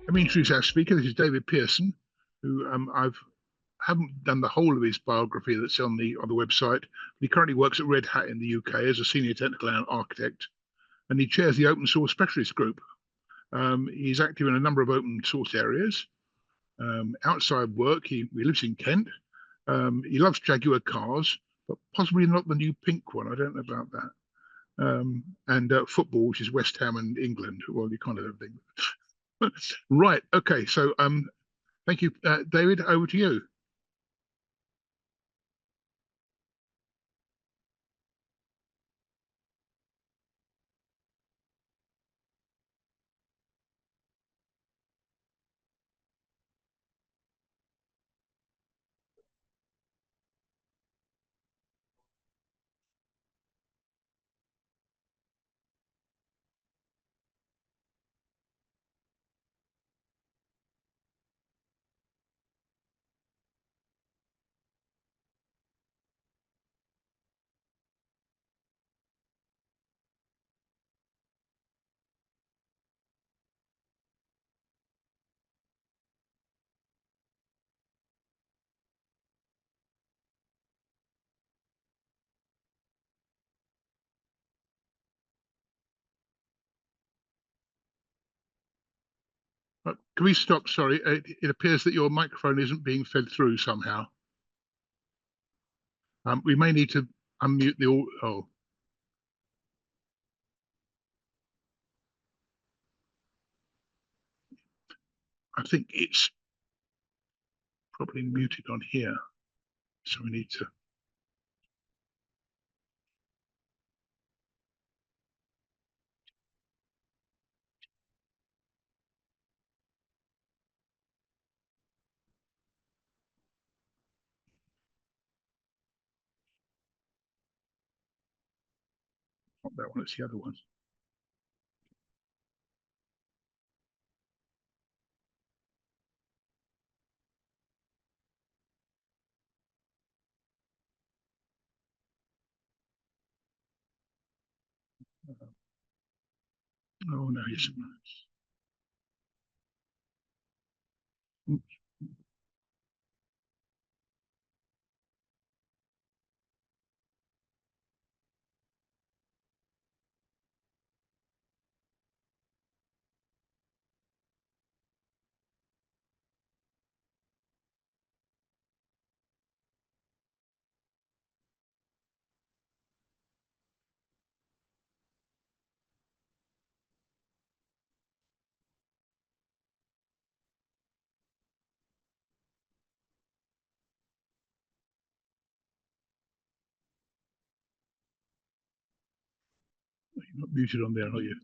Let me introduce our speaker. This is David Pearson, who haven't done the whole of his biography that's on the website. He currently works at Red Hat in the UK as a senior technical architect, and he chairs the open source specialist group. He's active in a number of open source areas. Outside work, he lives in Kent. He loves Jaguar cars, but possibly not the new pink one. I don't know about that. And football, which is West Ham and England. Well, you kind of everything. Right. Okay. So, thank you, David. Over to you. Can we stop? Sorry, it appears that your microphone isn't being fed through somehow. We may need to unmute the audio. Oh. I think it's probably muted on here, so we need to. Not that one, it's the other one. Oh no, yes. You're not muted on there, are you?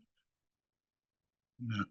No.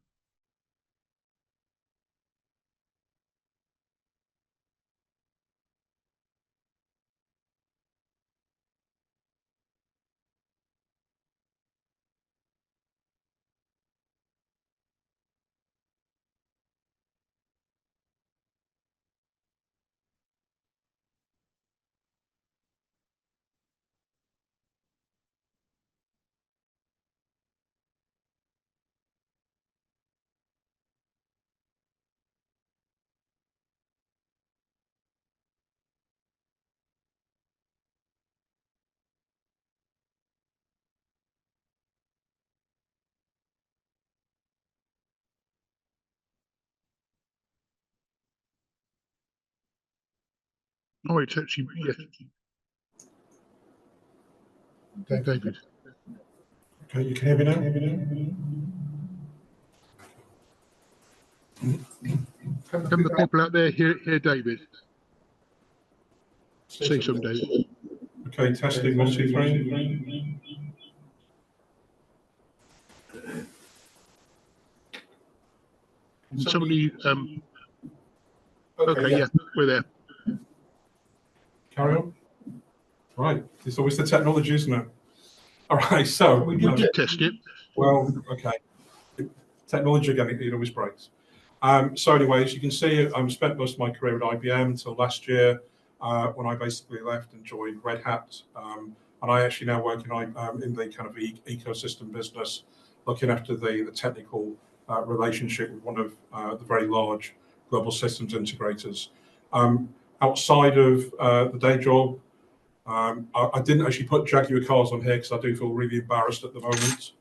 Oh, it's actually, yes. David. Okay, you can hear me now? Can the people out there hear David? Say some, David. Okay, testing 1, 2, 3. Somebody, okay, yeah, we're there. Carry on. Right, it's always the technology, isn't it? All right, so we did test it. Well, okay. Technology again, it always breaks. So anyway, as you can see, I've spent most of my career at IBM until last year, when I basically left and joined Red Hat. And I actually now work in the kind of ecosystem business, looking after the technical relationship with one of the very large global systems integrators. Outside of the day job, I didn't actually put Jaguar cars on here because I do feel really embarrassed at the moment.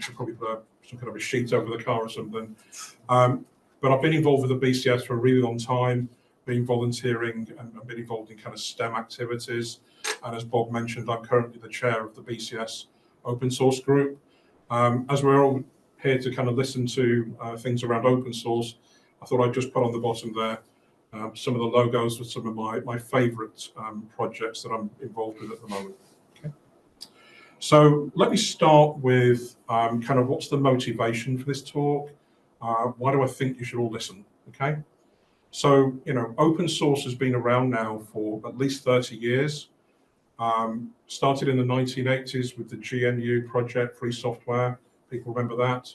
Should probably put some kind of a sheet over the car or something. But I've been involved with the BCS for a really long time, been volunteering and I've been involved in kind of STEM activities. And as Bob mentioned, I'm currently the chair of the BCS open source group. As we're all here to kind of listen to things around open source, I thought I'd just put on the bottom there some of the logos with some of my favorite projects that I'm involved with at the moment. Okay. So let me start with kind of what's the motivation for this talk? Why do I think you should all listen? Okay. So, you know, open source has been around now for at least 30 years. Started in the 1980s with the GNU project, free software. People remember that.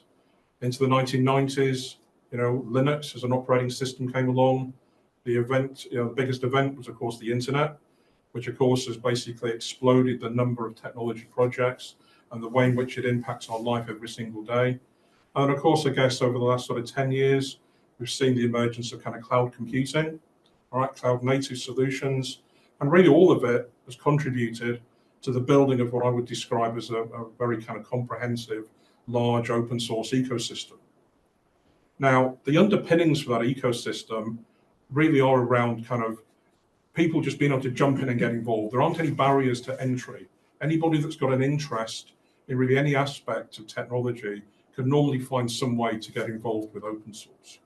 Into the 1990s, you know, Linux as an operating system came along. The event, you know, the biggest event was, of course, the internet, which, of course, has basically exploded the number of technology projects and the way in which it impacts our life every single day. And, of course, I guess over the last sort of 10 years, we've seen the emergence of kind of cloud computing, all right, cloud native solutions, and really all of it has contributed to the building of what I would describe as a very kind of comprehensive, large open source ecosystem. Now, the underpinnings for that ecosystem really are around kind of people just being able to jump in and get involved. There aren't any barriers to entry. Anybody that's got an interest in really any aspect of technology can normally find some way to get involved with open source.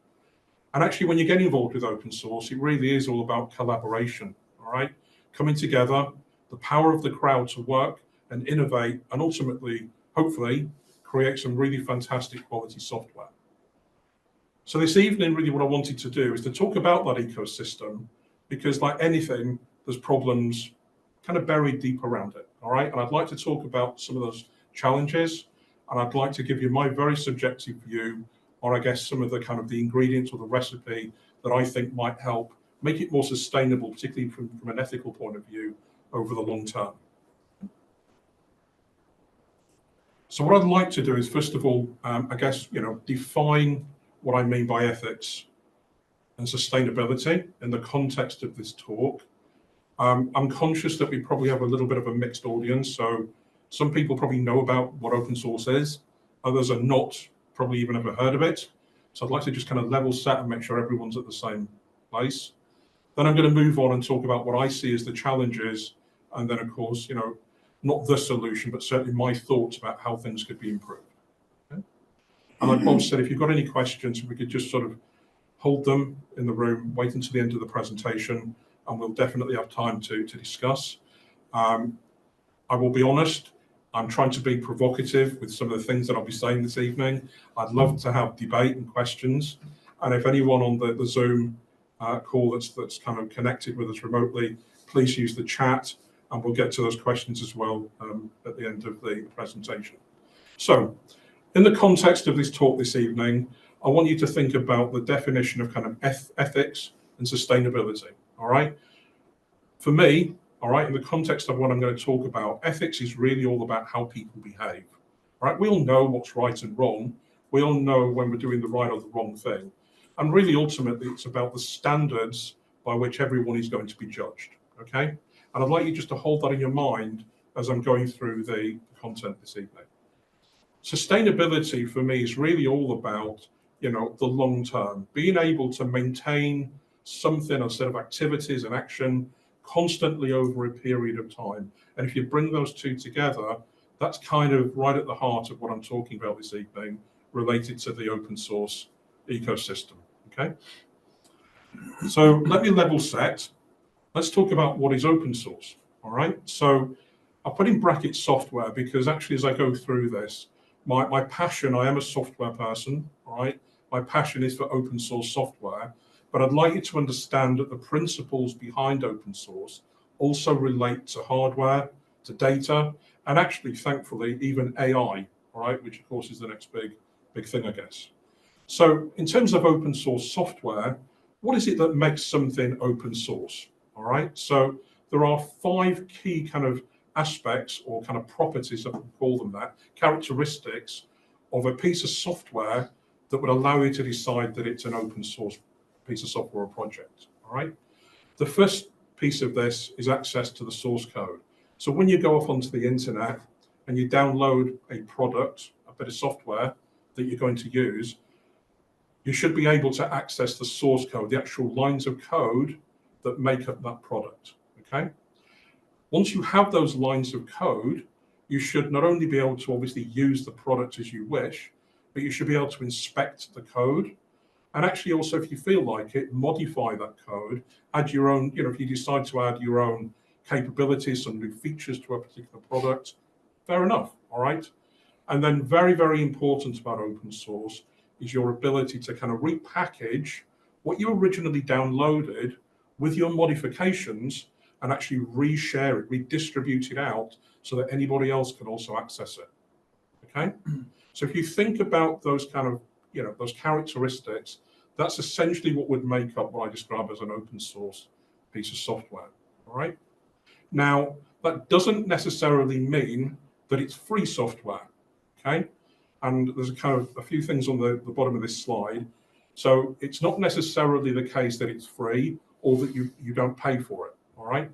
And actually, when you get involved with open source, it really is all about collaboration, all right? Coming together, the power of the crowd to work and innovate and ultimately, hopefully, create some really fantastic quality software. So this evening, really what I wanted to do is to talk about that ecosystem because like anything, there's problems kind of buried deep around it, all right? And I'd like to talk about some of those challenges and I'd like to give you my very subjective view or I guess some of the kind of the ingredients or the recipe that I think might help make it more sustainable, particularly from an ethical point of view over the long term. So what I'd like to do is, first of all, I guess, you know, define what I mean by ethics and sustainability in the context of this talk. I'm conscious that we probably have a little bit of a mixed audience. So some people probably know about what open source is. Others are not, probably even ever heard of it. So I'd like to just kind of level set and make sure everyone's at the same place. Then I'm going to move on and talk about what I see as the challenges. And then, of course, you know, not the solution, but certainly my thoughts about how things could be improved. Okay? And like Bob said, if you've got any questions, we could just sort of hold them in the room, wait until the end of the presentation, and we'll definitely have time to discuss. I will be honest, I'm trying to be provocative with some of the things that I'll be saying this evening. I'd love to have debate and questions. And if anyone on the Zoom call that's kind of connected with us remotely, please use the chat and we'll get to those questions as well at the end of the presentation. So in the context of this talk this evening, I want you to think about the definition of kind of ethics and sustainability, all right? For me, all right, in the context of what I'm going to talk about, ethics is really all about how people behave, right? We all know what's right and wrong. We all know when we're doing the right or the wrong thing. And really, ultimately, it's about the standards by which everyone is going to be judged, okay? And I'd like you just to hold that in your mind as I'm going through the content this evening. Sustainability for me is really all about, you know, the long term, being able to maintain something, a set of activities and action constantly over a period of time. And if you bring those two together, that's kind of right at the heart of what I'm talking about this evening, related to the open source ecosystem, okay? So let me level set. Let's talk about what is open source, all right? So I'll put in brackets software because actually as I go through this, my passion, I am a software person, all right? My passion is for open source software, but I'd like you to understand that the principles behind open source also relate to hardware, to data, and actually, thankfully, even AI, all right, which of course is the next big thing, I guess. So in terms of open source software, what is it that makes something open source? All right, so there are 5 key kind of aspects or kind of properties, I can call them that, characteristics of a piece of software that would allow you to decide that it's an open source piece of software or project, all right? The first piece of this is access to the source code. So when you go off onto the internet and you download a product, a bit of software that you're going to use, you should be able to access the source code, the actual lines of code that make up that product, okay? Once you have those lines of code, you should not only be able to obviously use the product as you wish, but you should be able to inspect the code. And actually also, if you feel like it, modify that code, add your own, if you decide to add your own capabilities, some new features to a particular product, fair enough, all right? And then very, very important about open source is your ability to kind of repackage what you originally downloaded with your modifications and actually reshare it, redistribute it out so that anybody else can also access it, okay? So if you think about those kind of, those characteristics, that's essentially what would make up what I describe as an open source piece of software, all right? Now, that doesn't necessarily mean that it's free software, okay? And there's a few things on the bottom of this slide. So it's not necessarily the case that it's free or that you don't pay for it, all right?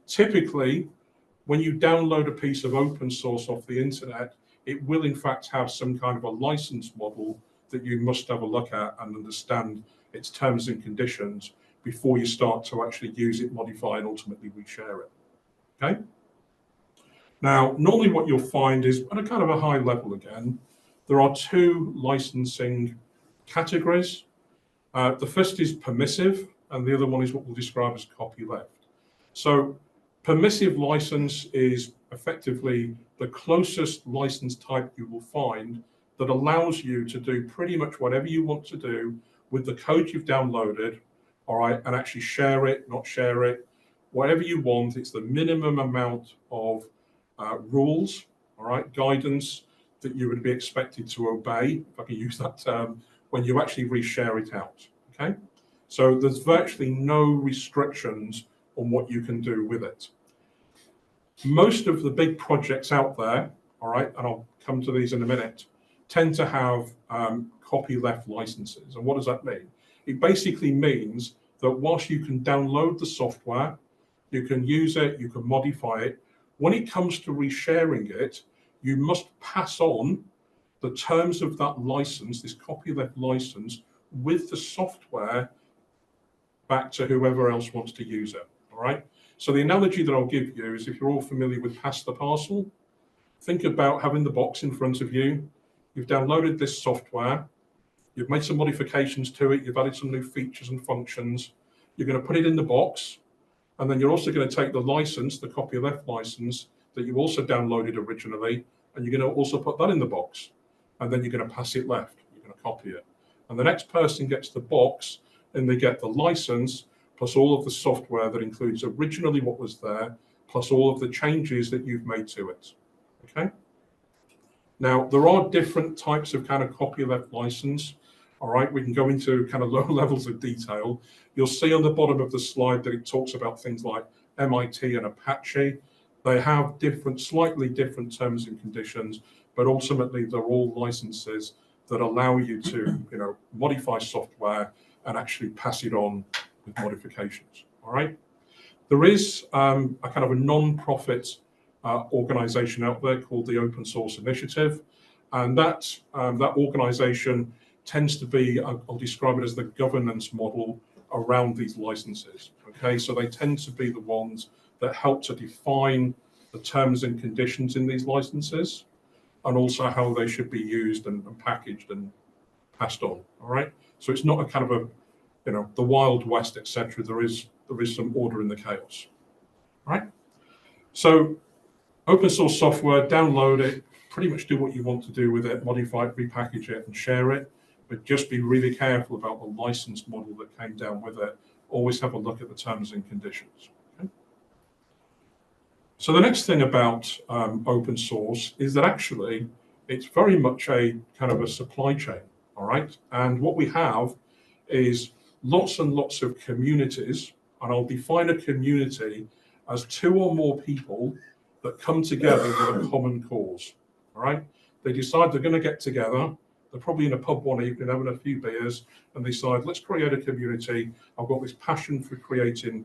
Typically, when you download a piece of open source off the internet, it will in fact have some kind of a license model that you must have a look at and understand its terms and conditions before you start to actually use it, modify, and ultimately reshare it, okay? Now, normally what you'll find is, at a kind of a high level again, there are two licensing categories. The first is permissive, and the other one is what we'll describe as copyleft. So permissive license is effectively the closest license type you will find that allows you to do pretty much whatever you want to do with the code you've downloaded, all right, and actually share it, not share it, whatever you want. It's the minimum amount of rules, all right, guidance that you would be expected to obey, if I can use that term, when you actually reshare it out, okay? So there's virtually no restrictions on what you can do with it. Most of the big projects out there, all right, and I'll come to these in a minute, tend to have copyleft licenses. And what does that mean? It basically means that whilst you can download the software, you can use it, you can modify it, when it comes to resharing it, you must pass on the terms of that license, this copyleft license, with the software back to whoever else wants to use it, all right? So the analogy that I'll give you is, if you're all familiar with Pass the Parcel, think about having the box in front of you. You've downloaded this software, you've made some modifications to it, you've added some new features and functions, you're going to put it in the box, and then you're also going to take the license, the copyleft license, that you also downloaded originally, and you're going to also put that in the box. And then you're going to pass it left, you're going to copy it. And the next person gets the box, and they get the license, plus all of the software that includes originally what was there, plus all of the changes that you've made to it, okay? Now, there are different types of kind of copyleft license, all right? We can go into kind of low levels of detail. You'll see on the bottom of the slide that it talks about things like MIT and Apache. They have different, slightly different terms and conditions, but ultimately they're all licenses that allow you to, modify software and actually pass it on with modifications, all right? There is a kind of a non-profit organization out there called the Open Source Initiative, and that organization tends to be, I'll describe it as the governance model around these licenses, okay? So they tend to be the ones that help to define the terms and conditions in these licenses, and also how they should be used and packaged and passed on, all right? So it's not a kind of a, the Wild West, etc. There is some order in the chaos, all right? So open source software, download it, pretty much do what you want to do with it, modify it, repackage it, and share it, but just be really careful about the license model that came down with it. Always have a look at the terms and conditions. Okay? So the next thing about open source is that actually it's very much a kind of a supply chain, all right? And what we have is lots and lots of communities, and I'll define a community as two or more people that come together with a common cause, all right? They decide they're going to get together They're probably in a pub one evening having a few beers and decide, let's create a community. I've got this passion for creating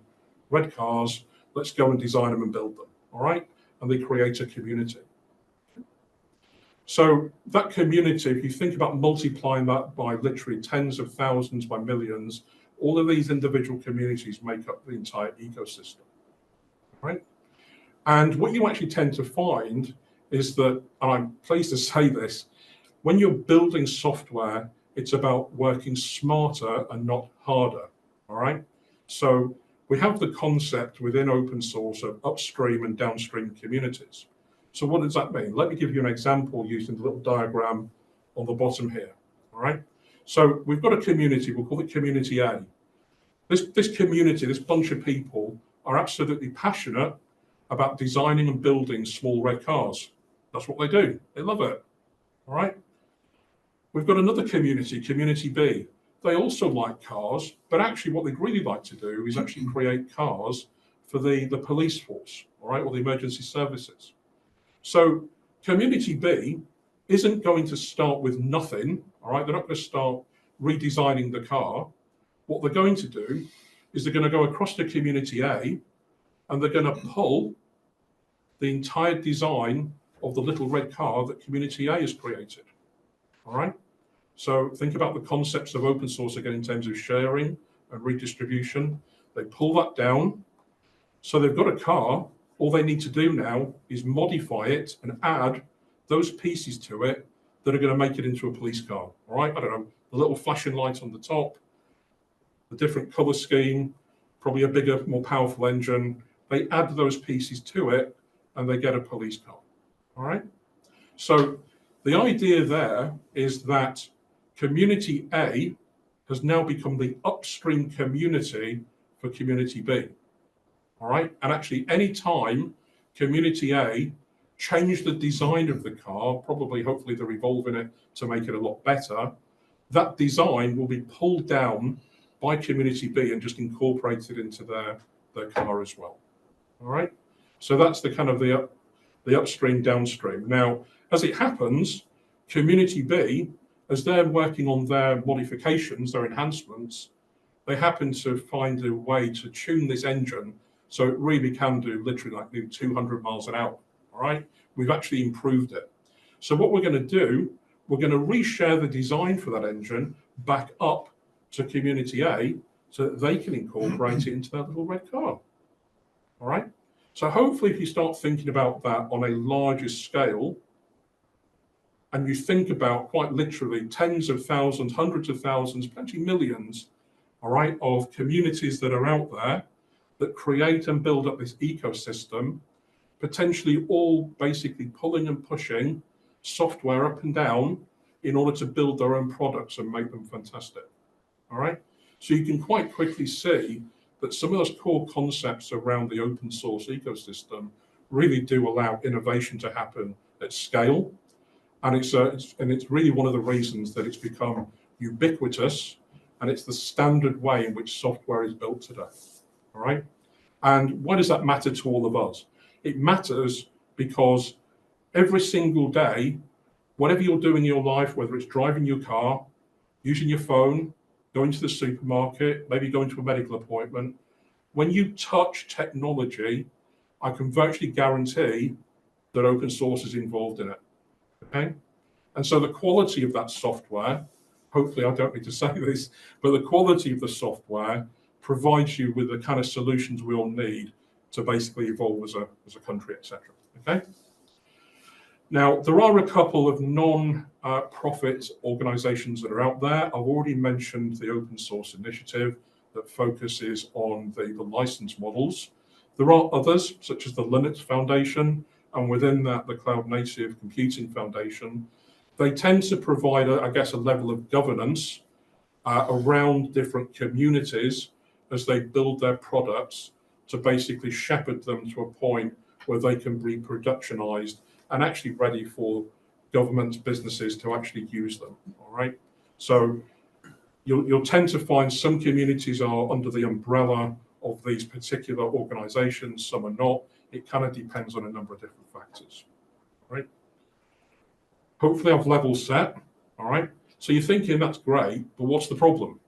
red cars. Let's go and design them and build them. All right. And they create a community. So that community, if you think about multiplying that by literally tens of thousands, by millions, all of these individual communities make up the entire ecosystem. Right. And what you actually tend to find is that, and I'm pleased to say this, when you're building software, it's about working smarter and not harder, all right? So we have the concept within open source of upstream and downstream communities. So what does that mean? Let me give you an example using the little diagram on the bottom here, all right? So we've got a community, we'll call it Community A. This community, this bunch of people are absolutely passionate about designing and building small red cars. That's what they do. They love it. All right. We've got another community, Community B. They also like cars, but actually what they'd really like to do is actually create cars for the police force, all right, or the emergency services. So Community B isn't going to start with nothing, all right? They're not going to start redesigning the car. What they're going to do is they're going to go across to Community A and they're going to pull the entire design of the little red car that Community A has created, all right? So think about the concepts of open source again in terms of sharing and redistribution. They pull that down. So they've got a car. All they need to do now is modify it and add those pieces to it that are going to make it into a police car, all right? I don't know, the little flashing light on the top, the different color scheme, probably a bigger, more powerful engine. They add those pieces to it and they get a police car. All right. So the idea there is that Community A has now become the upstream community for Community B. All right. And actually, any time Community A change the design of the car, probably, hopefully, they're evolving it to make it a lot better, that design will be pulled down by Community B and just incorporated into their car as well. All right. So that's the kind of the upstream, downstream. Now, as it happens, Community B, as they're working on their modifications, their enhancements, they happen to find a way to tune this engine so it really can do literally like 200 miles an hour, all right? We've actually improved it. So what we're going to do, we're going to reshare the design for that engine back up to Community A so that they can incorporate it into their little red car, all right? So hopefully if you start thinking about that on a larger scale, and you think about quite literally tens of thousands, hundreds of thousands, potentially millions, all right, of communities that are out there that create and build up this ecosystem, potentially all basically pulling and pushing software up and down in order to build their own products and make them fantastic, all right? So you can quite quickly see that some of those core concepts around the open source ecosystem really do allow innovation to happen at scale. And it's really one of the reasons that it's become ubiquitous and it's the standard way in which software is built today, all right? And why does that matter to all of us? It matters because every single day, whatever you're doing in your life, whether it's driving your car, using your phone, going to the supermarket, maybe going to a medical appointment, when you touch technology, I can virtually guarantee that open source is involved in it, okay? And so the quality of that software, hopefully I don't need to say this, but the quality of the software provides you with the kind of solutions we all need to basically evolve as a country, etc. Okay? Now, there are a couple of non-profit organizations that are out there. I've already mentioned the Open Source Initiative that focuses on the license models. There are others, such as the Linux Foundation, and within that, the Cloud Native Computing Foundation. They tend to provide, I guess, a level of governance around different communities as they build their products to basically shepherd them to a point where they can be productionized and actually ready for governments, businesses to actually use them, all right? So you'll tend to find some communities are under the umbrella of these particular organizations, some are not. It kind of depends on a number of different factors, right? Hopefully I've level set, all right? So you're thinking that's great, but what's the problem?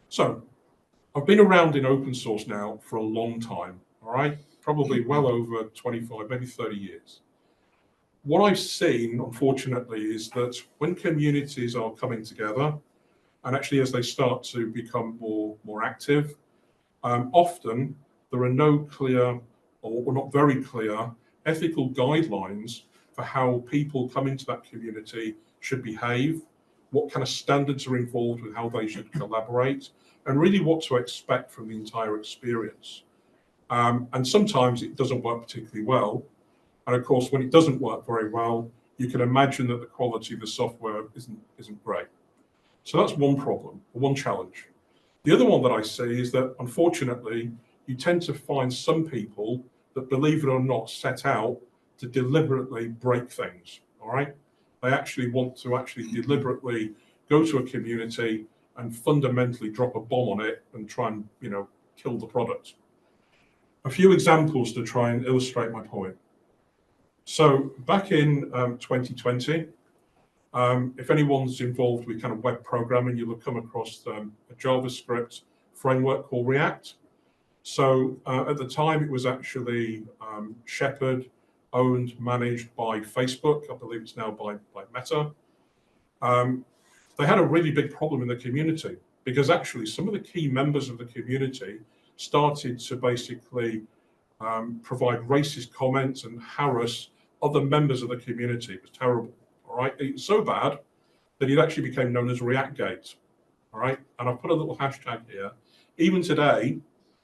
So I've been around in open source now for a long time, all right? Probably well over 25, maybe 30 years. What I've seen, unfortunately, is that when communities are coming together, and actually as they start to become more active, often there are no clear or not very clear ethical guidelines for how people come into that community should behave, what kind of standards are involved with how they should collaborate, and really what to expect from the entire experience. And sometimes it doesn't work particularly well. And of course, when it doesn't work very well, you can imagine that the quality of the software isn't great. So that's one problem, one challenge. The other one that I see is that, unfortunately, you tend to find some people that, believe it or not, set out to deliberately break things, all right? They actually want to deliberately go to a community and fundamentally drop a bomb on it and try and, kill the product. A few examples to try and illustrate my point. So back in 2020, if anyone's involved with kind of web programming, you'll have come across a JavaScript framework called React. So at the time, it was actually shepherded, owned, managed by Facebook. I believe it's now by Meta. They had a really big problem in the community because actually some of the key members of the community started to basically provide racist comments and harass other members of the community. It was terrible. All right, it was so bad that it actually became known as ReactGate. All right, and I've put a little hashtag here. Even today,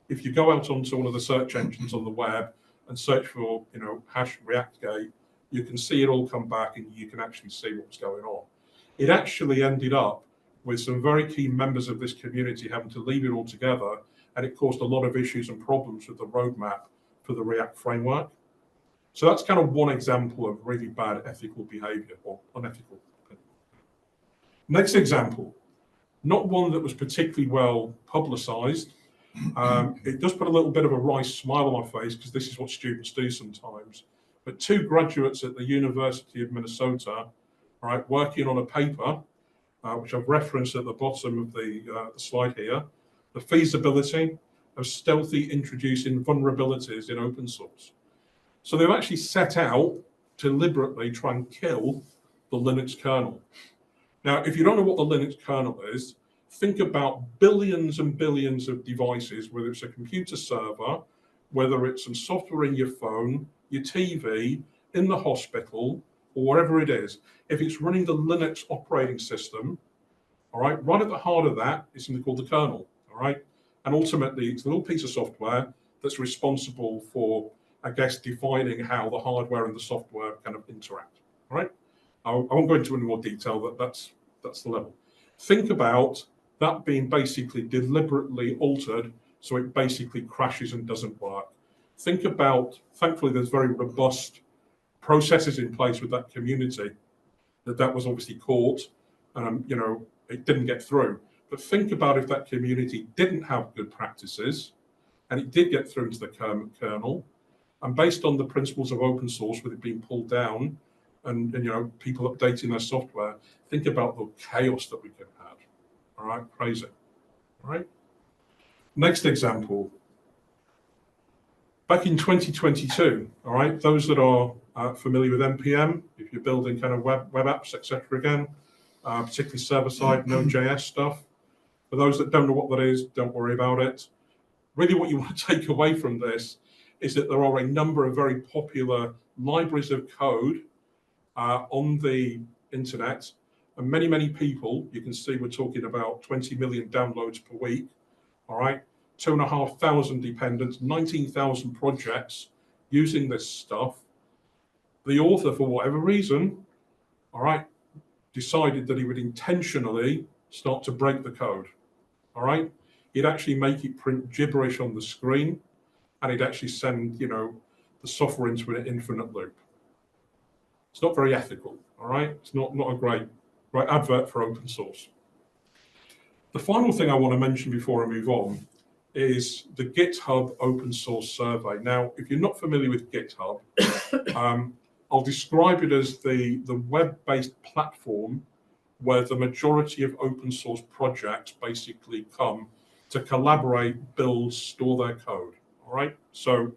if you go out onto one of the search engines on the web and search for, #ReactGate, you can see it all come back and you can actually see what's going on. It actually ended up with some very key members of this community having to leave it altogether, and it caused a lot of issues and problems with the roadmap for the React framework. So that's kind of one example of really bad ethical behavior or unethical. Next example, not one that was particularly well publicized. It does put a little bit of a wry smile on my face because this is what students do sometimes. But two graduates at the University of Minnesota, right, working on a paper, which I've referenced at the bottom of the slide here, the feasibility of stealthy introducing vulnerabilities in open source. So they've actually set out to deliberately try and kill the Linux kernel. Now, if you don't know what the Linux kernel is, think about billions and billions of devices, whether it's a computer server, whether it's some software in your phone, your TV, in the hospital, or wherever it is. If it's running the Linux operating system, all right at the heart of that is something called the kernel, all right? And ultimately, it's a little piece of software that's responsible for, I guess, defining how the hardware and the software kind of interact, all right? I won't go into any more detail, but that's the level. Think about that being basically deliberately altered so it basically crashes and doesn't work. Think about, thankfully, there's very robust processes in place with that community that was obviously caught, it didn't get through. But think about if that community didn't have good practices and it did get through into the kernel, and based on the principles of open source with it being pulled down and people updating their software, think about the chaos that we could have. All right, crazy. All right. Next example. Back in 2022, all right, those that are familiar with NPM, if you're building kind of web apps, etc. again, particularly server-side Node.js stuff. For those that don't know what that is, don't worry about it. Really what you want to take away from this is that there are a number of very popular libraries of code on the internet, and many people, you can see we're talking about 20 million downloads per week, all right? 2,500 dependents, 19,000 projects using this stuff. The author, for whatever reason, all right, decided that he would intentionally start to break the code, all right? He'd actually make it print gibberish on the screen, and he'd actually send, the software into an infinite loop. It's not very ethical, all right? It's not a great advert for open source. The final thing I want to mention before I move on is the GitHub open source survey. Now, if you're not familiar with GitHub, I'll describe it as the web-based platform where the majority of open source projects basically come to collaborate, build, store their code. All right. So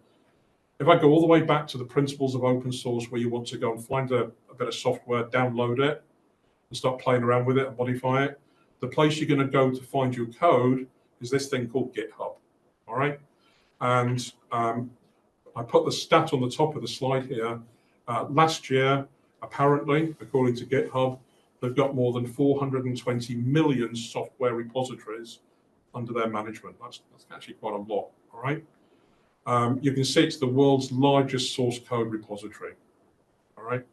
if I go all the way back to the principles of open source, where you want to go and find a bit of software, download it, and start playing around with it and modify it, the place you're going to go to find your code is this thing called GitHub. All right. And I put the stat on the top of the slide here. Last year, apparently, according to GitHub, they've got more than 420 million software repositories under their management. That's actually quite a lot. All right. You can see it's the world's largest source code repository. All right.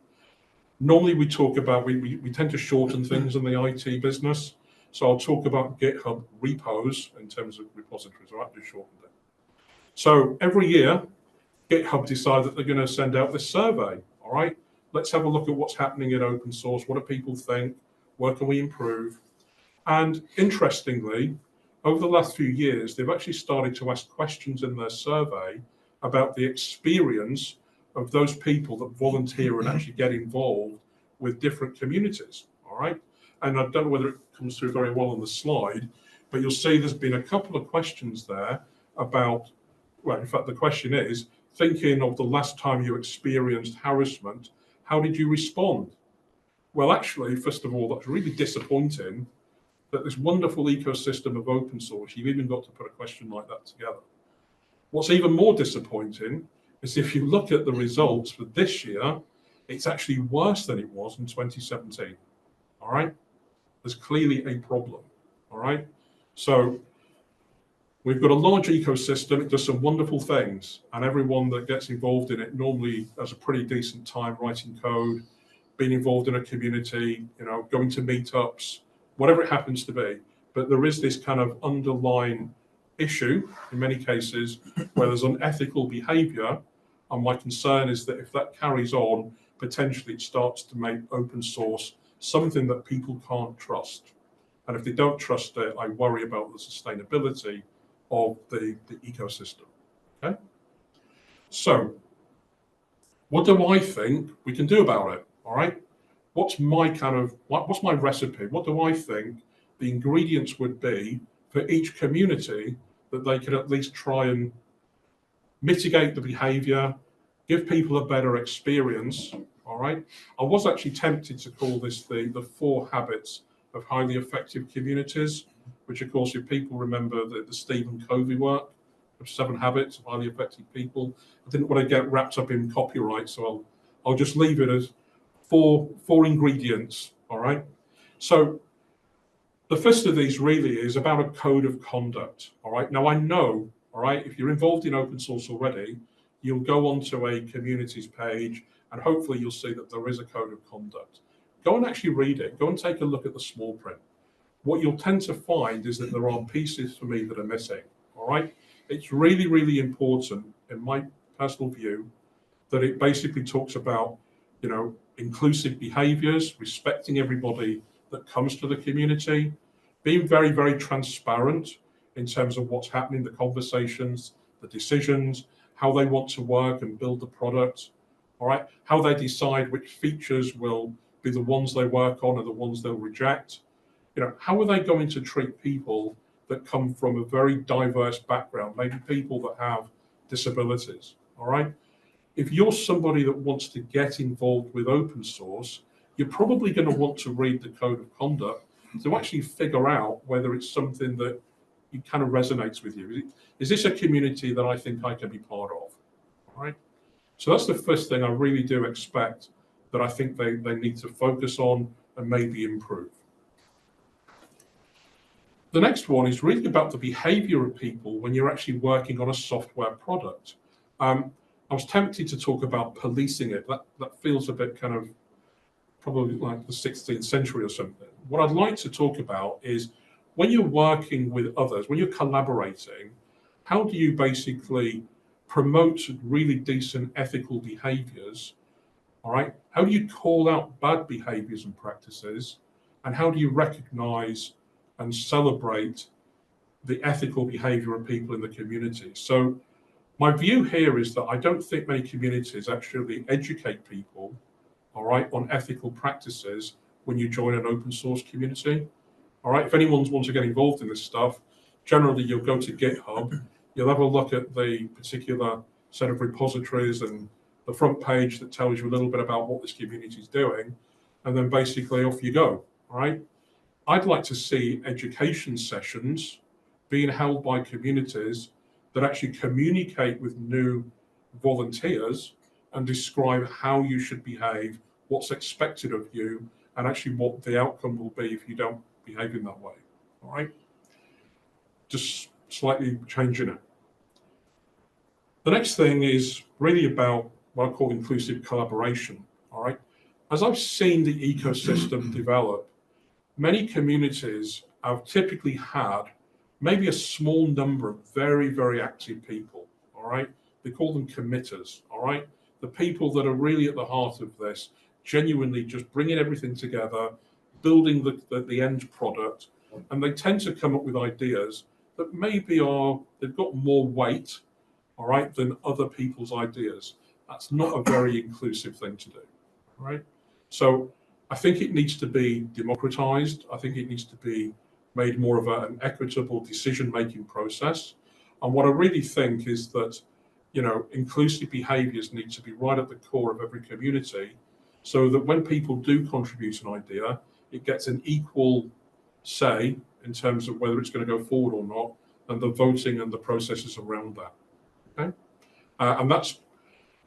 Normally we talk about, we tend to shorten things in the IT business. So I'll talk about GitHub repos in terms of repositories. All right, just shortened it. So every year, GitHub decide that they're going to send out this survey. All right. Let's have a look at what's happening in open source. What do people think? Where can we improve? And interestingly, over the last few years, they've actually started to ask questions in their survey about the experience of those people that volunteer and actually get involved with different communities, all right? And I don't know whether it comes through very well on the slide, but you'll see there's been a couple of questions there about, well, in fact, the question is, thinking of the last time you experienced harassment, how did you respond? Well, actually, first of all, that's really disappointing that this wonderful ecosystem of open source, you've even got to put a question like that together. What's even more disappointing is if you look at the results for this year, it's actually worse than it was in 2017, all right? There's clearly a problem, all right? So we've got a large ecosystem, it does some wonderful things, and everyone that gets involved in it normally has a pretty decent time writing code, being involved in a community, you know, going to meetups, whatever it happens to be. But there is this kind of underlying issue in many cases where there's unethical behavior. And my concern is that if that carries on, potentially it starts to make open source something that people can't trust. And if they don't trust it, I worry about the sustainability of the ecosystem. Okay. So what do I think we can do about it? All right. What's my recipe? What do I think the ingredients would be for each community that they could at least try and mitigate the behavior, give people a better experience, all right? I was actually tempted to call this the 4 habits of highly effective communities, which of course, if people remember the Stephen Covey work of 7 habits of highly effective people, I didn't want to get wrapped up in copyright, so I'll just leave it as four ingredients, all right? So the first of these really is about a code of conduct, all right? Now I know, all right, if you're involved in open source already, you'll go onto a communities page and hopefully you'll see that there is a code of conduct. Go and actually read it, go and take a look at the small print. What you'll tend to find is that there are pieces for me that are missing, all right? It's really, really important, in my personal view, that it basically talks about, you know, inclusive behaviors, respecting everybody that comes to the community, being very, very transparent in terms of what's happening, the conversations, the decisions, how they want to work and build the product, all right? How they decide which features will be the ones they work on and the ones they'll reject. You know, how are they going to treat people that come from a very diverse background, maybe people that have disabilities, all right? If you're somebody that wants to get involved with open source, you're probably going to want to read the code of conduct to actually figure out whether it's something that kind of resonates with you. Is this a community that I think I can be part of? All right. So that's the first thing I really do expect that I think they need to focus on and maybe improve. The next one is really about the behavior of people when you're actually working on a software product. I was tempted to talk about policing it. That feels a bit kind of probably like the 16th century or something. What I'd like to talk about is when you're working with others, when you're collaborating, how do you basically promote really decent ethical behaviors, all right? How do you call out bad behaviors and practices? And how do you recognize and celebrate the ethical behavior of people in the community? So my view here is that I don't think many communities actually educate people all right, on ethical practices when you join an open source community. All right, if anyone wants to get involved in this stuff, generally you'll go to GitHub, you'll have a look at the particular set of repositories and the front page that tells you a little bit about what this community is doing, and then basically off you go, all right? I'd like to see education sessions being held by communities that actually communicate with new volunteers and describe how you should behave, what's expected of you, and actually what the outcome will be if you don't behave in that way, all right? Just slightly changing it. The next thing is really about what I call inclusive collaboration, all right? As I've seen the ecosystem develop, many communities have typically had maybe a small number of very, very active people, all right? They call them committers, all right? The people that are really at the heart of this, genuinely just bringing everything together, building the end product, and they tend to come up with ideas that maybe they've got more weight, all right, than other people's ideas. That's not a very inclusive thing to do, all right? So I think it needs to be democratized. I think it needs to be made more of an equitable decision-making process. And what I really think is that, you know, inclusive behaviors need to be right at the core of every community, so that when people do contribute an idea, it gets an equal say in terms of whether it's going to go forward or not, and the voting and the processes around that. Okay, and that's,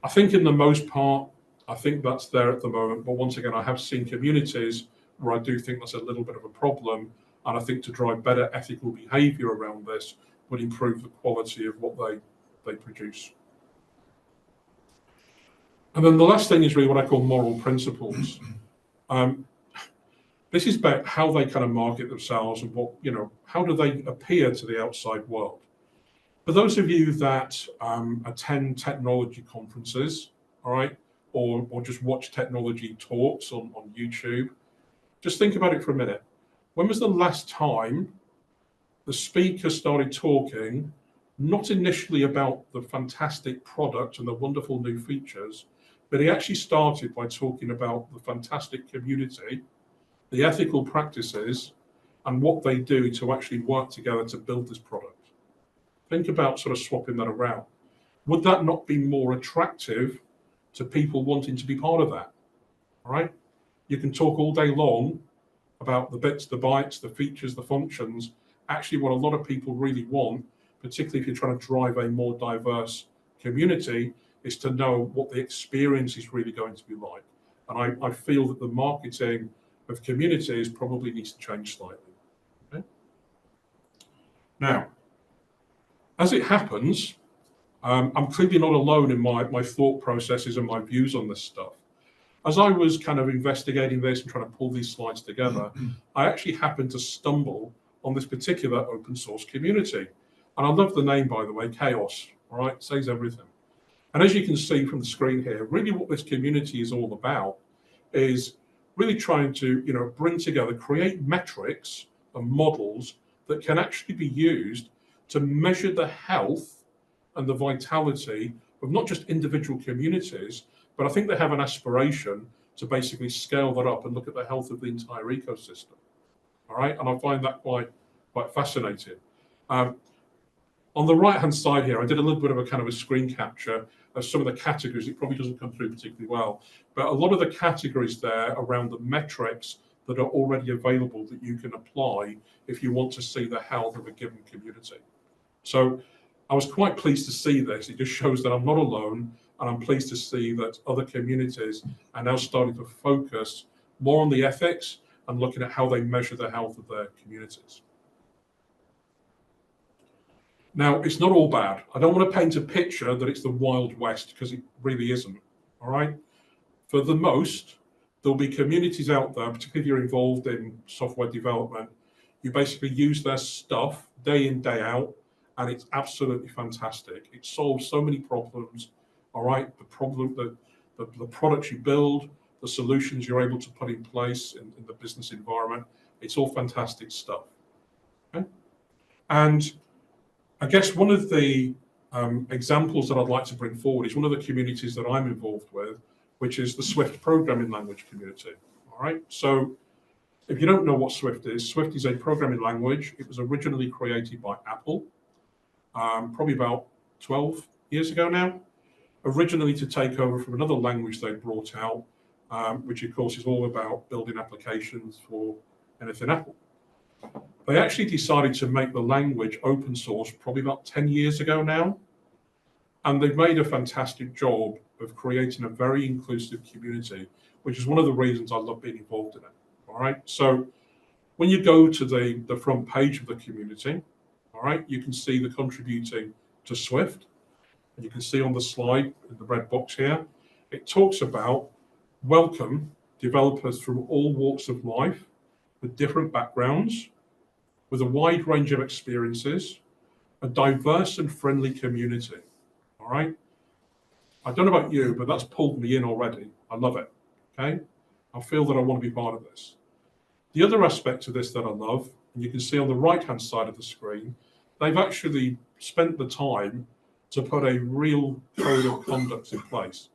I think, in the most part, I think that's there at the moment. But once again, I have seen communities where I do think that's a little bit of a problem, and I think to drive better ethical behaviour around this would improve the quality of what they produce. And then the last thing is really what I call moral principles. This is about how they kind of market themselves and what, you know, how do they appear to the outside world. For those of you that attend technology conferences, all right, or just watch technology talks on YouTube, just think about it for a minute. When was the last time the speaker started talking, not initially about the fantastic product and the wonderful new features, but he actually started by talking about the fantastic community, the ethical practices, and what they do to actually work together to build this product? Think about sort of swapping that around. Would that not be more attractive to people wanting to be part of that? All right. You can talk all day long about the bits, the bytes, the features, the functions. Actually, what a lot of people really want, particularly if you're trying to drive a more diverse community, is to know what the experience is really going to be like. And I feel that the marketing of communities probably needs to change slightly. Okay? Now, as it happens, I'm clearly not alone in my thought processes and my views on this stuff. As I was kind of investigating this and trying to pull these slides together, I actually happened to stumble on this particular open source community. And I love the name, by the way, Chaos, all right, says everything. And as you can see from the screen here, really what this community is all about is really trying to, you know, bring together, create metrics and models that can actually be used to measure the health and the vitality of not just individual communities, but I think they have an aspiration to basically scale that up and look at the health of the entire ecosystem. All right, and I find that quite fascinating. On the right-hand side here, I did a little bit of a kind of a screen capture of some of the categories. It probably doesn't come through particularly well, but a lot of the categories there around the metrics that are already available that you can apply if you want to see the health of a given community. So I was quite pleased to see this. It just shows that I'm not alone, and I'm pleased to see that other communities are now starting to focus more on the ethics and looking at how they measure the health of their communities. Now, it's not all bad. I don't want to paint a picture that it's the Wild West, because it really isn't, all right? For the most, there'll be communities out there, particularly if you're involved in software development, you basically use their stuff day in, day out, and it's absolutely fantastic. It solves so many problems, all right? The products you build, the solutions you're able to put in place in the business environment, it's all fantastic stuff, okay? And I guess one of the examples that I'd like to bring forward is one of the communities that I'm involved with, which is the Swift programming language community. All right. So if you don't know what Swift is a programming language. It was originally created by Apple, probably about 12 years ago now, originally to take over from another language they brought out, which of course is all about building applications for anything Apple. They actually decided to make the language open source probably about 10 years ago now. And they've made a fantastic job of creating a very inclusive community, which is one of the reasons I love being involved in it. All right. So when you go to the front page of the community, all right, you can see the contributing to Swift. And you can see on the slide in the red box here, it talks about welcome developers from all walks of life with different backgrounds, with a wide range of experiences, a diverse and friendly community. All right. I don't know about you, but that's pulled me in already. I love it. Okay. I feel that I want to be part of this. The other aspect of this that I love, and you can see on the right-hand side of the screen, they've actually spent the time to put a real code of conduct in place.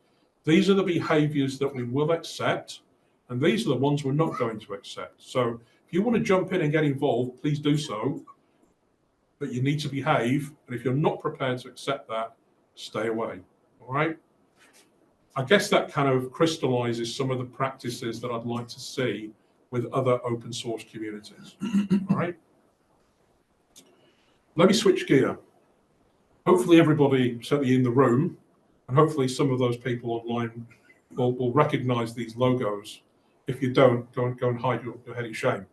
These are the behaviors that we will accept, and these are the ones we're not going to accept. So if you want to jump in and get involved, please do so, but you need to behave, and if you're not prepared to accept that, stay away, all right? I guess that kind of crystallizes some of the practices that I'd like to see with other open source communities, all right? Let me switch gear. Hopefully everybody, certainly in the room, and hopefully some of those people online will recognize these logos. If you don't, go and hide your head in shame.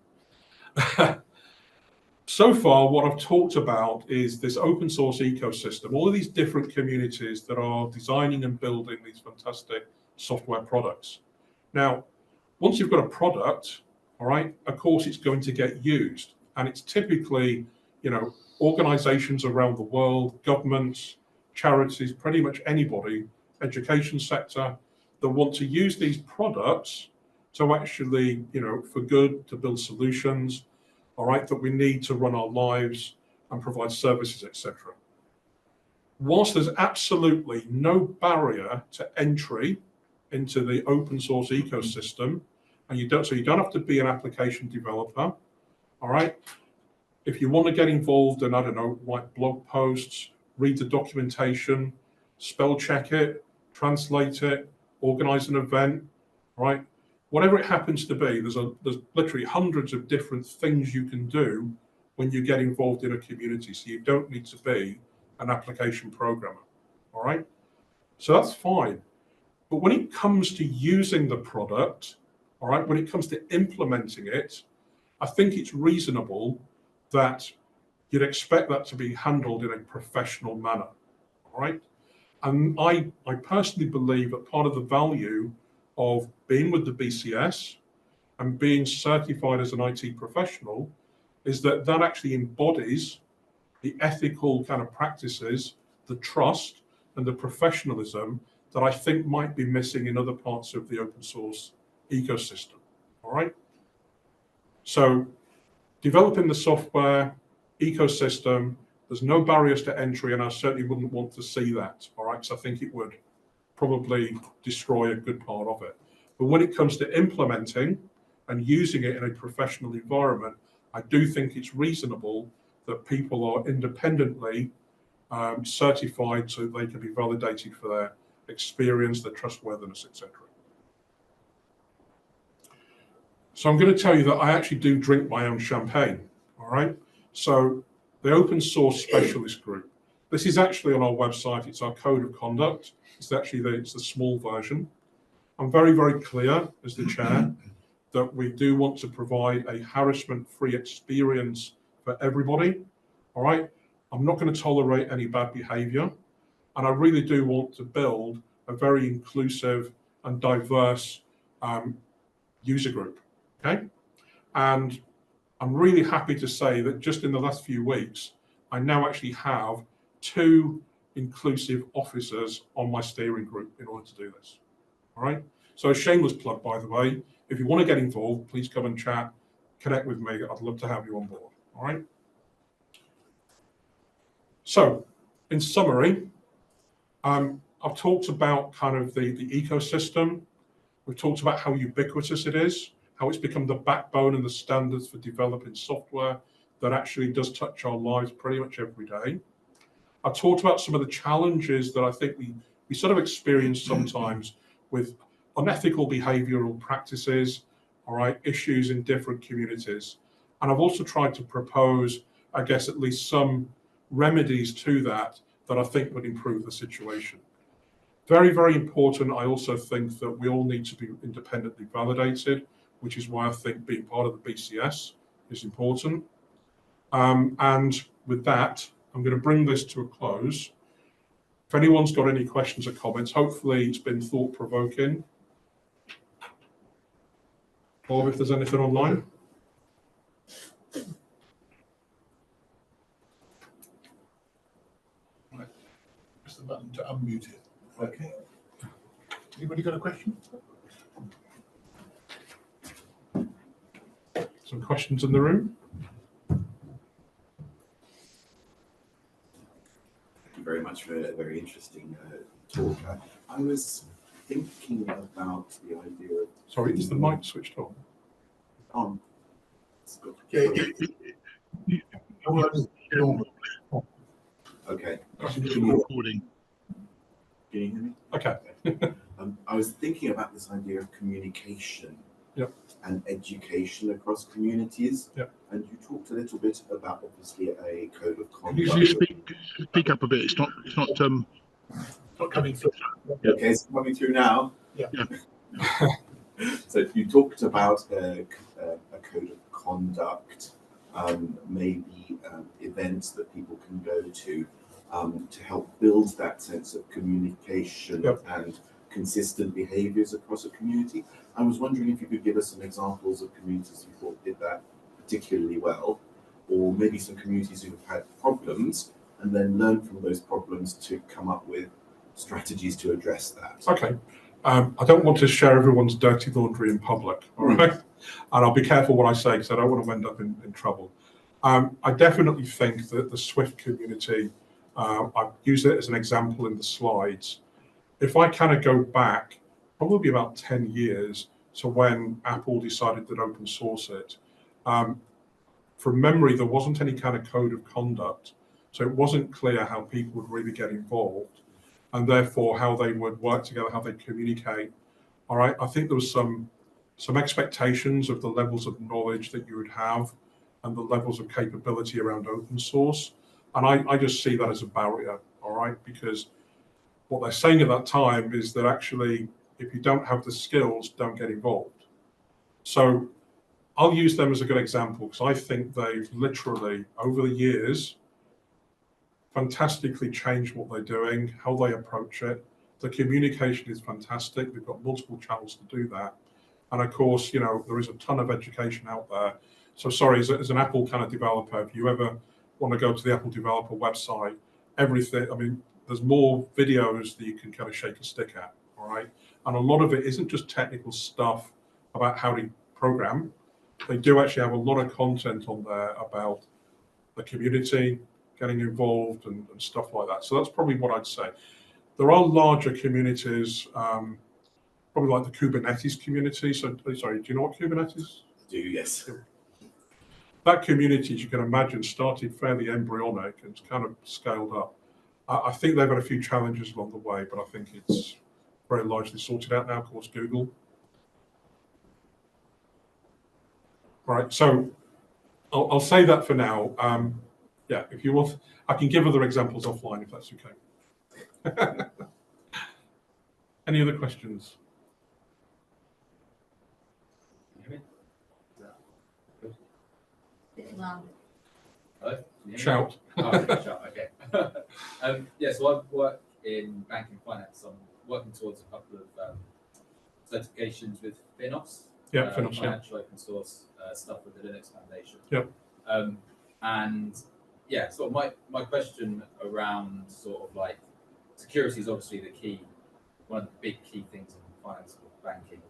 So far, what I've talked about is this open source ecosystem, all of these different communities that are designing and building these fantastic software products. Now, once you've got a product, all right, of course, it's going to get used. And it's typically, you know, organizations around the world, governments, charities, pretty much anybody, education sector, that want to use these products to actually, you know, for good, to build solutions, all right, that we need to run our lives and provide services, etc. Whilst there's absolutely no barrier to entry into the open source ecosystem, and you don't have to be an application developer, all right? If you want to get involved and, I don't know, write blog posts, read the documentation, spell check it, translate it, organize an event, right? Whatever it happens to be, there's literally hundreds of different things you can do when you get involved in a community. So you don't need to be an application programmer, all right? So that's fine. But when it comes to using the product, all right, when it comes to implementing it, I think it's reasonable that you'd expect that to be handled in a professional manner, all right? And I personally believe that part of the value of being with the BCS and being certified as an IT professional is that that actually embodies the ethical kind of practices, the trust and the professionalism that I think might be missing in other parts of the open source ecosystem, all right? So developing the software ecosystem, there's no barriers to entry, and I certainly wouldn't want to see that, all right? So I think it would probably destroy a good part of it. But when it comes to implementing and using it in a professional environment, I do think it's reasonable that people are independently certified so they can be validated for their experience, their trustworthiness, etc. So I'm going to tell you that I actually do drink my own champagne, all right? So the open source specialist group, this is actually on our website. It's our code of conduct. It's actually it's the small version. I'm very, very clear as the chair that we do want to provide a harassment-free experience for everybody, all right? I'm not going to tolerate any bad behavior. And I really do want to build a very inclusive and diverse user group, okay? And I'm really happy to say that just in the last few weeks, I now actually have 2 inclusive officers on my steering group in order to do this, all right? So a shameless plug, by the way, if you want to get involved, please come and chat, connect with me. I'd love to have you on board, all right? So in summary, I've talked about kind of the ecosystem. We've talked about how ubiquitous it is, how it's become the backbone and the standards for developing software that actually does touch our lives pretty much every day. I've talked about some of the challenges that I think we sort of experience sometimes with unethical behavioral practices, all right, issues in different communities. And I've also tried to propose, I guess, at least some remedies to that I think would improve the situation. Very, very important. I also think that we all need to be independently validated, which is why I think being part of the BCS is important. And with that, I'm going to bring this to a close. If anyone's got any questions or comments, hopefully it's been thought-provoking. Or if there's anything online. Right. Press the button to unmute it. Okay. Anybody got a question? Some questions in the room? Thank you very much for a very interesting talk. I was thinking about the idea of... Sorry, is the mic switched on? Yeah. Okay. Recording. Can you hear me? Okay. I was thinking about this idea of communication and education across communities. And you talked a little bit about obviously a code of conduct. Can you speak up a bit? It's not coming through. Okay, it's coming through now. Yeah. So you talked about a code of conduct, maybe events that people can go to help build that sense of communication and consistent behaviours across a community. I was wondering if you could give us some examples of communities you thought did that particularly well, or maybe some communities who have had problems and then learn from those problems to come up with strategies to address that. Okay. I don't want to share everyone's dirty laundry in public, all right? And I'll be careful what I say because I don't want to end up in trouble. I definitely think that the Swift community, I've used it as an example in the slides. If I kind of go back, probably about 10 years to when Apple decided to open source it, from memory, there wasn't any kind of code of conduct. So it wasn't clear how people would really get involved and therefore how they would work together, how they communicate. All right, I think there was some expectations of the levels of knowledge that you would have and the levels of capability around open source. And I just see that as a barrier, all right? Because what they're saying at that time is that actually, if you don't have the skills, don't get involved. So I'll use them as a good example because I think they've literally, over the years, fantastically changed what they're doing, how they approach it. The communication is fantastic. They've got multiple channels to do that. And of course, you know, there is a ton of education out there. So sorry, as an Apple kind of developer, if you ever want to go to the Apple developer website, everything, I mean, there's more videos that you can kind of shake a stick at, all right? And a lot of it isn't just technical stuff about how to program. They do actually have a lot of content on there about the community, getting involved and stuff like that. So that's probably what I'd say. There are larger communities, probably like the Kubernetes community. So, sorry, do you know what Kubernetes is? I do, yes. That community, as you can imagine, started fairly embryonic and it's kind of scaled up. I think they've had a few challenges along the way, but I think it's very largely sorted out now, of course, Google. All right, so I'll say that for now. Yeah, if you want, I can give other examples offline if that's okay. Any other questions? Hello? Shout. Oh, shout, okay. Yeah, so I've worked in banking and finance. I'm working towards a couple of certifications with FinOps. Yeah, FinOps, financial open source stuff with the Linux Foundation. Yep. And yeah, sort of my question around sort of like security is obviously the key, one of the big key things in finance or banking.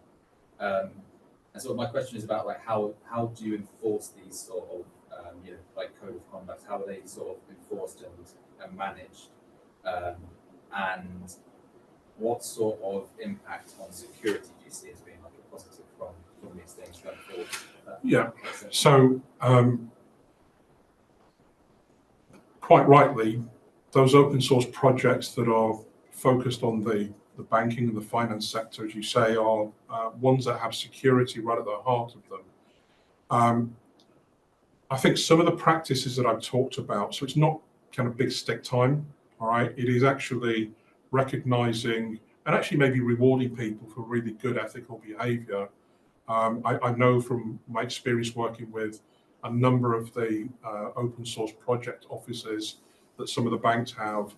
And sort of my question is about like how do you enforce these sort of you know, like code of conduct? How are they sort of enforced and managed? And what sort of impact on security do you see as being like a positive from these things going forward? Yeah. So quite rightly, those open source projects that are focused on the banking and the finance sector, as you say, are ones that have security right at the heart of them. I think some of the practices that I've talked about, so it's not kind of big stick time, all right? It is actually recognizing and actually maybe rewarding people for really good ethical behavior. I know from my experience working with a number of the open source project offices that some of the banks have,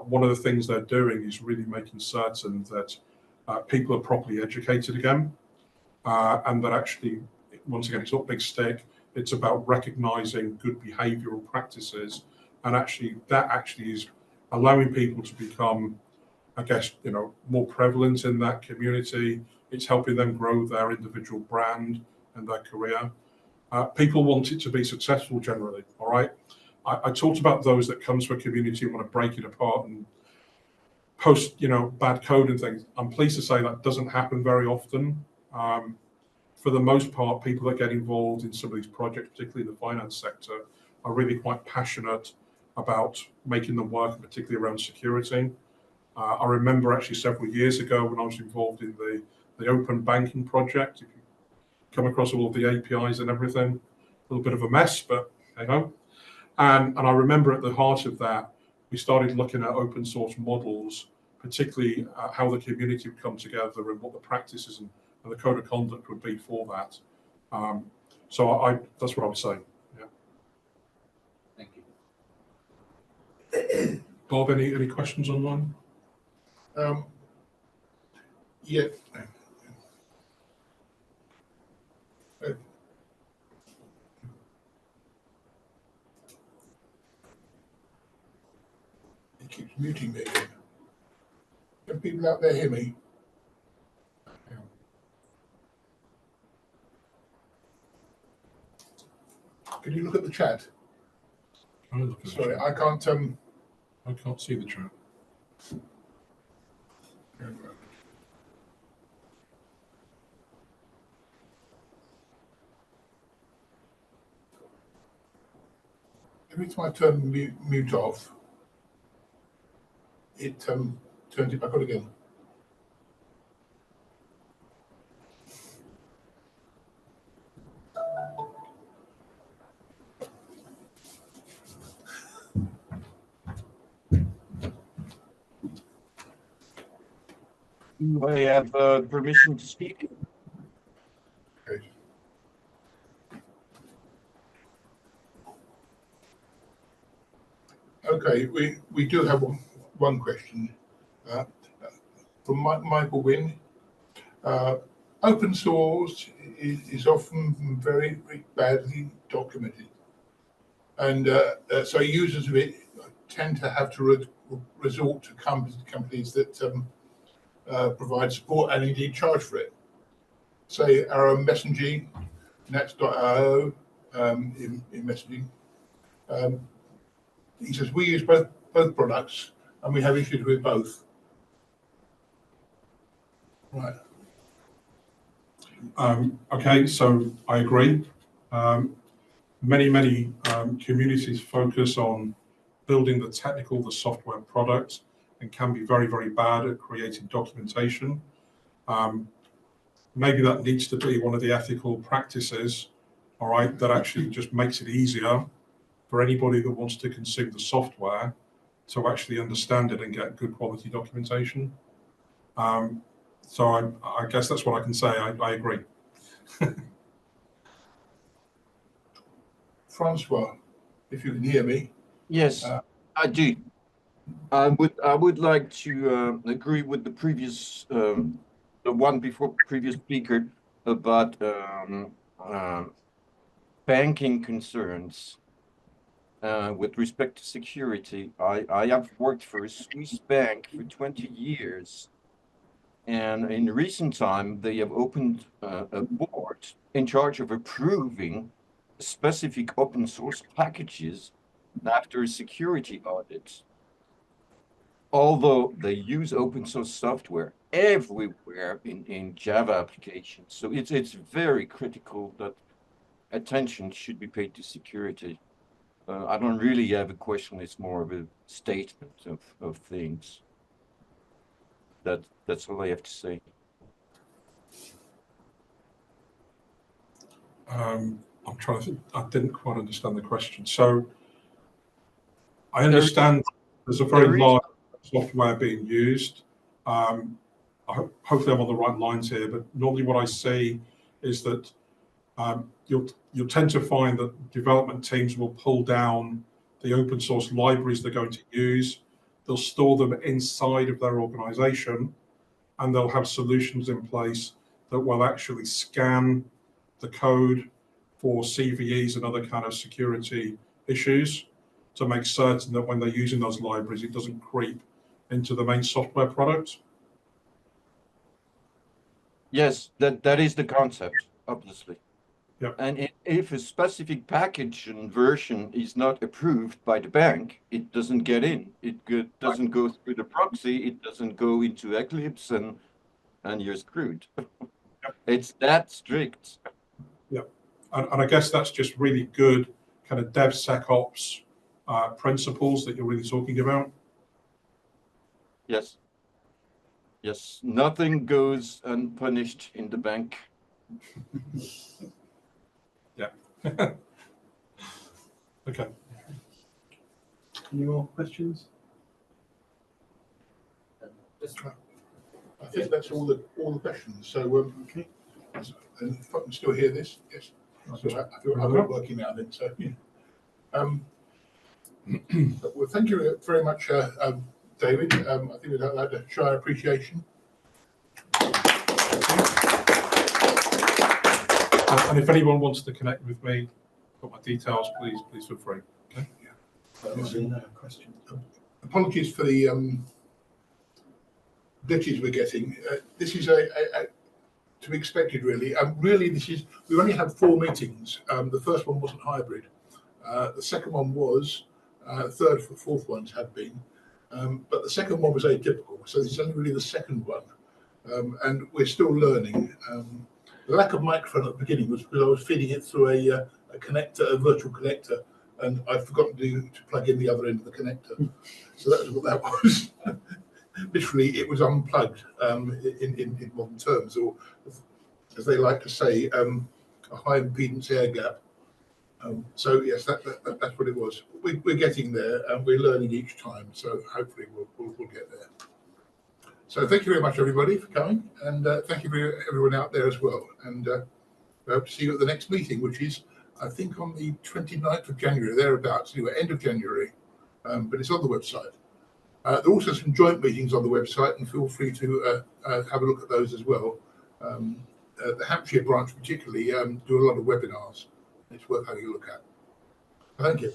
one of the things they're doing is really making certain that people are properly educated again, and that actually, once again, it's not big stick, it's about recognizing good behavioral practices, and actually that actually is allowing people to become, I guess, more prevalent in that community. It's helping them grow their individual brand and their career. People want it to be successful generally, all right? I talked about those that come to a community and want to break it apart and post, bad code and things. I'm pleased to say that doesn't happen very often. For the most part, people that get involved in some of these projects, particularly in the finance sector, are really quite passionate about making them work, particularly around security. I remember actually several years ago when I was involved in the open banking project. If you come across all of the APIs and everything, a little bit of a mess, but hey ho. And I remember at the heart of that, we started looking at open source models, particularly how the community would come together and what the practices and the code of conduct would be for that. So that's what I would say. Yeah. Thank you. Bob, any questions online? Yeah. It keeps muting me again. Can people out there hear me? Can you look at the chat? Sorry, I can't. I can't see the chat. Every time I turn mute off, it turns it back on again. Do I have permission to speak? Okay. Okay, we do have one question from Michael Wynn. Open source is often very, very badly documented, and so users of it tend to have to resort to companies that provide support and indeed charge for it. Say our own messaging, Nats.io in messaging. He says we use both products and we have issues with both. Right. Okay, so I agree. Many communities focus on building the software product, and can be very, very bad at creating documentation. Maybe that needs to be one of the ethical practices, all right, that actually just makes it easier for anybody that wants to consume the software to actually understand it and get good quality documentation. So I guess that's what I can say. I agree. Francois, if you can hear me. Yes, I do. I would like to agree with the previous, the one before previous speaker about banking concerns with respect to security. I have worked for a Swiss bank for 20 years. And in recent time, they have opened a board in charge of approving specific open source packages after a security audit. although they use open source software everywhere in Java applications. So it's very critical that attention should be paid to security. I don't really have a question, it's more of a statement of things. That's all I have to say. I'm trying to think, I didn't quite understand the question. So I understand there's a very large software being used. Hopefully I'm on the right lines here, but normally what I see is that you'll tend to find that development teams will pull down the open source libraries they're going to use. They'll store them inside of their organization, and they'll have solutions in place that will actually scan the code for CVEs and other kind of security issues to make certain that when they're using those libraries, it doesn't creep into the main software product. Yes, that is the concept, obviously. Yeah. And if a specific package and version is not approved by the bank, it doesn't get in. It doesn't go through the proxy. It doesn't go into Eclipse, and you're screwed. It's that strict. Yeah, and I guess that's just really good kind of DevSecOps principles that you're really talking about. Yes. Yes, nothing goes unpunished in the bank. Yeah. Okay. Any more questions? I think that's all the questions. So okay. And if I can still hear this, yes. So I feel I'm not working now then. So well, thank you very much, David. I think we'd like to show our appreciation. And if anyone wants to connect with me, got my details, please feel free. Okay. No question. Apologies for the glitches we're getting. This is to be expected, really. Really, we only had 4 meetings. The first one wasn't hybrid. The second one was. Third, fourth ones have been. But the second one was atypical. So this is only really the second one. And we're still learning. The lack of microphone at the beginning was because I was feeding it through a connector, a virtual connector, and I'd forgotten to plug in the other end of the connector. So that was what that was. Literally, it was unplugged in modern terms, or as they like to say, a high impedance air gap. So yes, that's what it was. We're getting there, and we're learning each time. So hopefully we'll get there. So thank you very much, everybody, for coming, and thank you for everyone out there as well. And we hope to see you at the next meeting, which is, I think, on the 29th of January, thereabouts. Anyway, end of January, but it's on the website. There are also some joint meetings on the website, and feel free to have a look at those as well. The Hampshire branch particularly do a lot of webinars. It's worth having a look at. Thank you.